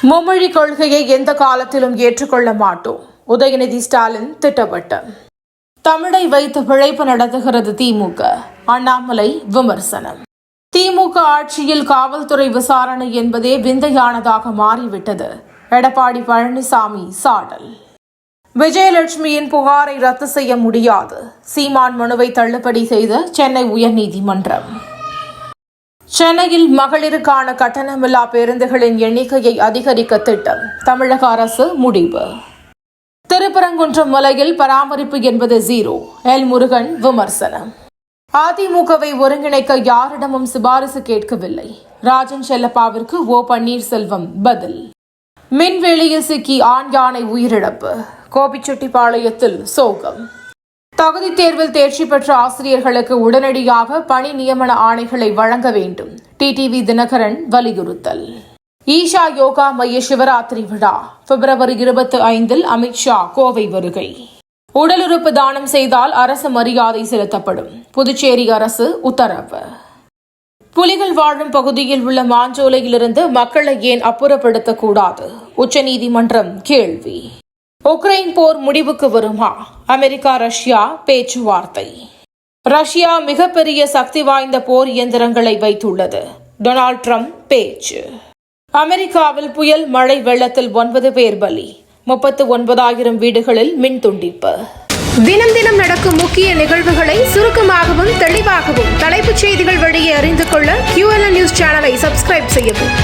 மும்மொழி கொள்கையை எந்த காலத்திலும் ஏற்றுக்கொள்ள மாட்டோம். உதயநிதி ஸ்டாலின் திட்டவட்டம். தமிழை வைத்து பிழைப்பு நடத்துகிறது திமுக. அண்ணாமலை விமர்சனம். திமுக ஆட்சியில் காவல்துறை விசாரணை என்பதே விந்தையானதாக மாறிவிட்டது. எடப்பாடி பழனிசாமி சாடல். விஜயலட்சுமியின் புகாரை ரத்து செய்ய முடியாது. சீமான் மனுவை தள்ளுபடி செய்த சென்னை உயர்நீதிமன்றம். சென்னையில் மகளிருக்கான கட்டணமில்லா பேருந்துகளின் எண்ணிக்கையை அதிகரிக்க திட்டம். தமிழக அரசு முடிவு. திருப்பரங்குன்றம் மலையில் பராமரிப்பு என்பது ஜீரோ. எல் முருகன் விமர்சனம். அதிமுகவை ஒருங்கிணைக்க யாரிடமும் சிபாரிசு கேட்கவில்லை. ராஜன் செல்லப்பாவிற்கு ஓ பன்னீர்செல்வம் பதில். மின்வெளியில் சிக்கி ஆண் யானை உயிரிழப்பு. கோபிச்செட்டிப்பாளையத்தில் சோகம். தகுதி தேர்வில் தேர்ச்சி பெற்ற ஆசிரியர்களுக்கு உடனடியாக பணி நியமன ஆணைகளை வழங்க வேண்டும். டிடிவி தினகரன் வலியுறுத்தல். ஈஷா யோகா மைய சிவராத்திரி விழா பிப்ரவரி 25 அமித்ஷா கோவை வருகை. உடல் உறுப்பு தானம் செய்தால் அரசு மரியாதை செலுத்தப்படும். புதுச்சேரி அரசு உத்தரவு. புலிகள் வாழும் பகுதியில் உள்ள மாஞ்சோலையிலிருந்து மக்களை ஏன் அப்புறப்படுத்தக்கூடாது? உச்சநீதிமன்றம் கேள்வி. உக்ரைன் போர் முடிவுக்கு வருமா? அமெரிக்கா ரஷ்யா பேச்சுவார்த்தை. ரஷ்யா மிகப்பெரிய சக்தி வாய்ந்த போர் இயந்திரங்களை வைத்துள்ளது. டொனால்ட் ட்ரம்ப் பேச்சு. அமெரிக்காவில் புயல் மழை வெள்ளத்தில் 9 பேர் பலி. 39,000 வீடுகளில் மின் துண்டிப்பு. தினம் தினம் நடக்கும் முக்கிய நிகழ்வுகளை சுருக்கமாகவும் தெளிவாகவும் தலைப்புச் செய்திகள் வழியே அறிந்து கொள்ள QLN நியூஸ் சேனலை சப்ஸ்கிரைப் செய்யவும்.